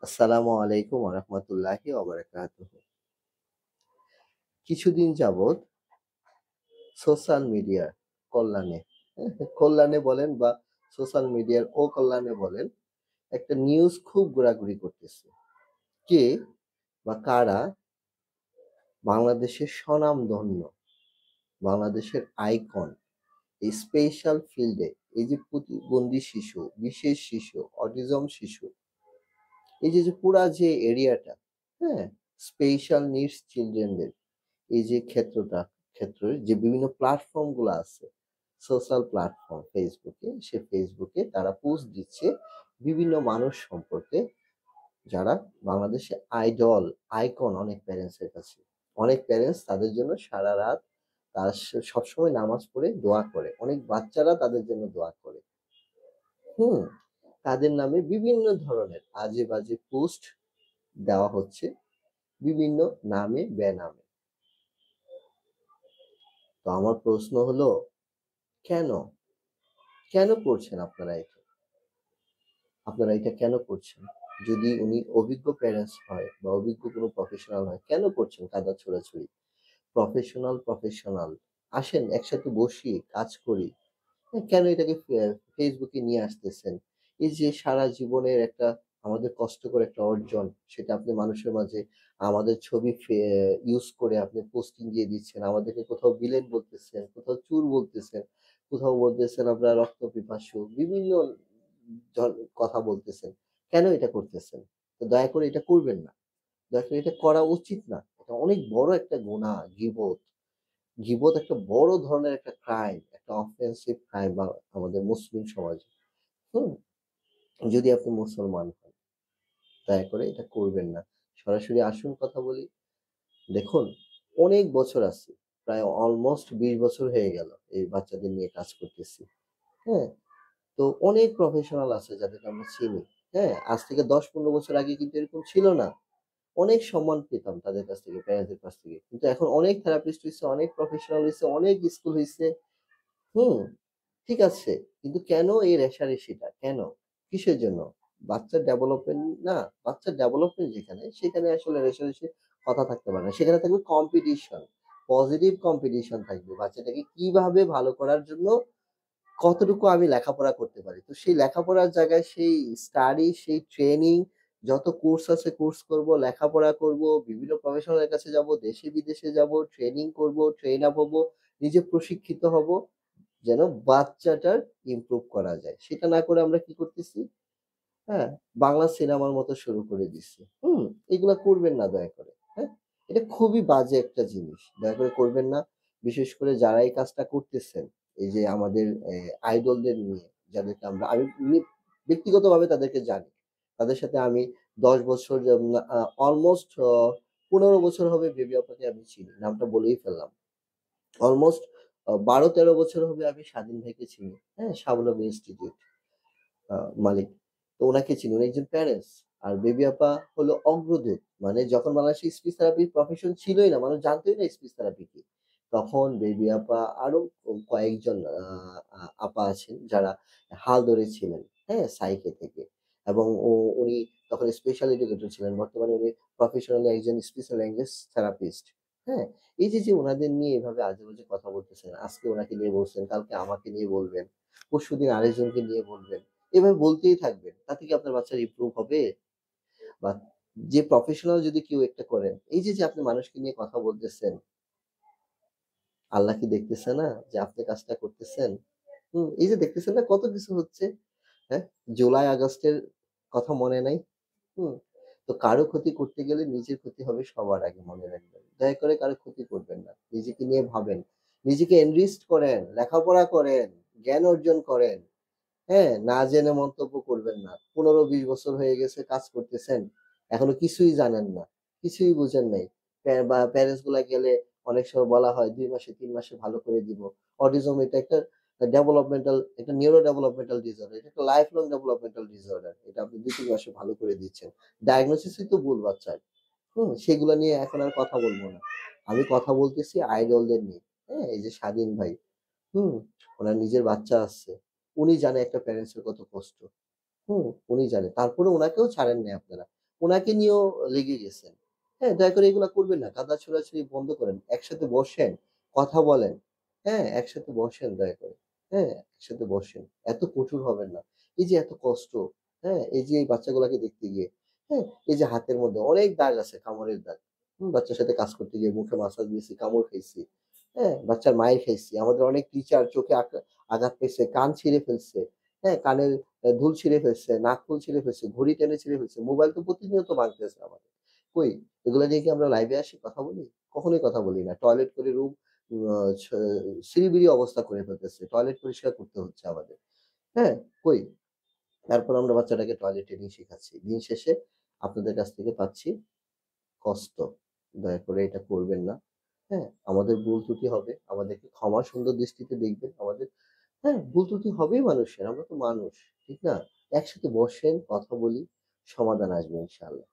আসসালামু আলাইকুম ওয়া রাহমাতুল্লাহি ওয়া বারাকাতুহু। কিছুদিন যাবৎ সোশ্যাল মিডিয়ার কল্যাণে, কল্যাণে বলেন বা সোশ্যাল মিডিয়ার অকল্যাণে বলেন, একটা নিউজ খুব ঘোরাঘুরি করতেছে। কে বা কারা বাংলাদেশের স্বনামধন্য, বাংলাদেশের আইকন, এই স্পেশাল ফিল্ডে এই যে প্রতিবন্ধী শিশু, বিশেষ শিশু, অটিজম শিশু, এই যে পুরা যে এরিয়াটা, হ্যাঁ? স্পেশাল নিডস চিলড্রেনদের এই যে ক্ষেত্রে যে বিভিন্ন প্ল্যাটফর্ম গুলো আছে, সোশ্যাল প্ল্যাটফর্ম ফেসবুকে তারা পোস্ট দিচ্ছে বিভিন্ন মানুষ সম্পর্কে যারা বাংলাদেশে আইডল, আইকন অনেক প্যারেন্টস এর কাছে। অনেক প্যারেন্টস তাদের জন্য সারা রাত তারা সবসময় নামাজ পড়ে দোয়া করে। অনেক বাচ্চারা তাদের জন্য দোয়া করে। হুম? তাদের নামে বিভিন্ন ধরনের আজে বাজে পোস্ট দেওয়া হচ্ছে বিভিন্ন নামে বেনামে। তো আমার প্রশ্ন হলো, কেন? কেন করছেন আপনারা এটা? আপনারা এটা কেন করছেন? যদি উনি অভিজ্ঞ প্যারেন্টস হয় বা অভিজ্ঞ কোনো প্রফেশনাল হয়, কেন করছেন কাদা ছোড়াছুড়ি? প্রফেশনাল। আসেন একসাথে বসি, কাজ করি। কেন এটাকে ফেসবুকে নিয়ে আসতেছেন? এই যে সারা জীবনের একটা আমাদের কষ্টকর একটা অর্জন, সেটা আপনি মানুষের মাঝে আমাদের ছবি ইউজ করে আপনি পোস্টিং দিয়ে দিচ্ছেন। আমাদেরকে কোথাও ভিলেন বলতেছেন, কোথাও চোর বলতেছেন, কোথাও বলতেছেন আমরা রক্তপিপাসু। বিভিন্ন কথা বলতেছেন। কেন এটা করতেছেন? তো দয়া করে এটা করবেন না। দয়া করে এটা করা উচিত না। এটা অনেক বড় একটা গুনাহ, গীবত। গীবত একটা বড় ধরনের একটা ক্রাইম, একটা অফেন্সিভ ক্রাইম বা আমাদের মুসলিম সমাজে। হুম? যদি আপনি মুসলমান হন, দয়া করে এটা করবেন না। সরাসরি আসুন কথা বলি। দেখুন, অনেক বছর আছি। প্রায় অলমোস্ট ২০ বছর হয়ে গেল এই বাচ্চাদের নিয়ে কাজ করতেছি। হ্যাঁ? তো অনেক প্রফেশনাল আছে যাদেরকে আমরা চিনি। হ্যাঁ? আজ থেকে ১০-১৫ বছর আগে কিন্তু এরকম ছিল না। অনেক সম্মান পেতাম তাদের কাছ থেকে, প্যারেন্টস এর কাছ থেকে। কিন্তু এখন অনেক থেরাপিস্ট হইছে, অনেক প্রফেশনাল হইছে, অনেক স্কুল হইছে। হুম? ঠিক আছে। কিন্তু কেন এই রেষারেষিটা? কেন? কিসের জন্য? বাচ্চার ডেভেলপমেন্ট না, বাচ্চার ডেভেলপমেন্ট যেখানে, সেখানে আসলে রেষারেষির কথা থাকতে পারে না। সেখানে থাকবে কম্পিটিশন। পজিটিভ কম্পিটিশন থাকবে। বাচ্চাটাকে কিভাবে ভালো করার জন্য কতটুকু আমি লেখাপড়া করতে পারি। তো সেই লেখাপড়ার জায়গায় সেই স্টাডি, সেই ট্রেনিং, যত কোর্স আছে কোর্স করব, লেখাপড়া করব, বিভিন্ন প্রফেশনাল এর কাছে যাব, দেশে বিদেশে যাব, ট্রেনিং করব, ট্রেন আপ হবো, নিজে প্রশিক্ষিত হব। যেন বাচ্চাটার ইমপ্রুভ করা যায়। সেটা না করে আমরা কি করতেছি? হ্যাঁ? বাংলা সিনেমার মতো শুরু করে দিচ্ছি। হুম? এগুলা করবেন না দয়া করে। হ্যাঁ? এটা খুবই বাজে একটা জিনিস। দয়া করে করবেন না। বিশেষ করে যারা এই কাজটা করতেছেন, এই যে আমাদের আইডলদের নিয়ে যাদেরকে আমি ব্যক্তিগতভাবে তাদেরকে জানি। তাদের সাথে আমি ১০ বছর অলমোস্ট ১৫ বছর হবে বেবি আপাকে আমি চিনি। নামটা বলেই ফেললাম। অলমোস্ট ১২-১৩ বছর হবে আমি স্বাধীন ভাইকে চিনি। হ্যাঁ? স্বাবলম্বী ইনস্টিটিউট আ মালিক। তো উনাকে চিনি। উনি একজন প্যারেন্টস। আর বেবি আপা হলো অগ্রদূত। মানে যখন বাংলাদেশে স্পিচ থেরাপির প্রফেশন ছিলই না, মানুষ জানতই না স্পিচ থেরাপি কি। তখন বেবি আপা আরো কয়েকজন আপা আছেন যারা হাল ধরেছিলেন, হ্যাঁ? সাইকে থেকে। এবং উনি তখন স্পেশাল এডুকেটর ছিলেন। বর্তমানে উনি প্রফেশনালি একজন স্পেশাল ল্যাঙ্গুয়েজ থেরাপিস্ট। হ্যাঁ? এই যে উনাদের নিয়ে এভাবে আজে-বাজে কথা বলতেছেন, আজকে উনাকে নিয়ে বলছেন, কালকে আমাকে নিয়ে বলবেন, পরশুদিন আরেকজনকে নিয়ে বলবেন। এভাবে বলতেই থাকবেন। তাতে কি আপনার বাচ্চার ইমপ্রুভ হবে? বা যে প্রফেশনাল যদি কেউ একটা করেন, এই যে আপনি মানুষকে নিয়ে কথা বলতেছেন, আল্লাহ কি দেখতেছে না যে আপনি কাজটা করতেছেন? এই যে দেখতেছেন না কত কিছু হচ্ছে, হ্যাঁ? জুলাই আগস্টের কথা মনে নাই? হুম? তো কারো ক্ষতি করতে গেলে নিজের ক্ষতি হবে সবার আগে মনে রাখবেন। দয়া করে কারো ক্ষতি করবেন না। নিজেকে নিয়ে ভাবেন। নিজেকে এনরিচড করেন, লেখাপড়া করেন, জ্ঞান অর্জন করেন। হ্যাঁ? না জেনে মন্তব্য করবেন না। ১৫-২০ বছর হয়ে গেছে কাজ করতেছেন। এখনো কিছুই জানেন না। কিছুই বুঝেন নাই। বা প্যারেন্টস গুলা গেলে অনেক সময় বলা হয় ২ মাসে ৩ মাসে ভালো করে দিব। অটিজম এটা একটা একটা নিউরো ডেভেলপমেন্টাল ডিসঅর্ডার। এটা একটা লাইফ লং ডেভেলপমেন্টাল ডিসঅর্ডার। এটা আপনি ২-৩ মাসে ভালো করে দিচ্ছেন। ডায়াগনোসিসই তো ভুল বাচ্চার। সেগুলা নিয়ে এখন আর কথা বলব না। আমি কথা বলতেছি আইডলদের নিয়ে। হ্যাঁ? এই যে স্বাধীন ভাই। হুম? উনার নিজের বাচ্চা আছে। উনি জানে একটা প্যারেন্টস এর কত কষ্ট। উনি জানে। তারপরেও উনাকেও ছাড়েন নাই আপনারা। উনাকে নিয়েও লেগে গেছেন। হ্যাঁ? দয়া করে এগুলা করবেন না। কাদা ছোড়াছুড়ি বন্ধ করেন। একসাথে বসেন, কথা বলেন। হ্যাঁ? একসাথে বসেন দয়া করে। হ্যাঁ? একসাথে বসেন। এত কঠোর হবেন না। এই যে এত কষ্ট, হ্যাঁ? এই যে এই বাচ্চাগুলাকে দেখতে গিয়ে, হ্যাঁ? এই যে হাতের মধ্যে অনেক দাগ আছে, কামড়ের দাগ। বাচ্চার সাথে কাজ করতে গিয়ে মুখে মাসাজ দিয়েছি, কামড় খাইছি। হ্যাঁ? বাচ্চার মাইর খাইছি। আমাদের অনেক টিচার চোখে আঘাত পেয়েছে, কান ছিঁড়ে ফেলছে। হ্যাঁ? কানের দুল ছিঁড়ে ফেলছে, নাকফুল ছিঁড়ে ফেলছে, ঘড়ি টেনে ছিঁড়ে ফেলছে। মোবাইল তো প্রতিনিয়ত ভাঙতেছে আমাদের। কই? এগুলা নিয়ে কি আমরা লাইভে আসি কথা বলি? কখনোই কথা বলি না। টয়লেট করে রুম আ ছ সিরিবিরি অবস্থা করে ফেলতেছে। টয়লেট পরিষ্কার করতে হচ্ছে আমাদের। হ্যাঁ? কই? তারপর আমরা বাচ্চাটাকে টয়লেট ট্রেনিং শিখাচ্ছি। দিন শেষে আপনাদের কাছ থেকে পাচ্ছি কষ্ট। দয়া করে এটা করবেন না। হ্যাঁ? আমাদের ভুল ত্রুটি হবে। আমাদেরকে ক্ষমা সুন্দর দৃষ্টিতে দেখবেন। হ্যাঁ, ভুল ত্রুটি হবেই মানুষের। আমরা তো মানুষ। ঠিক না? একসাথে বসেন, কথা বলি, সমাধান আসবে ইনশাআল্লাহ।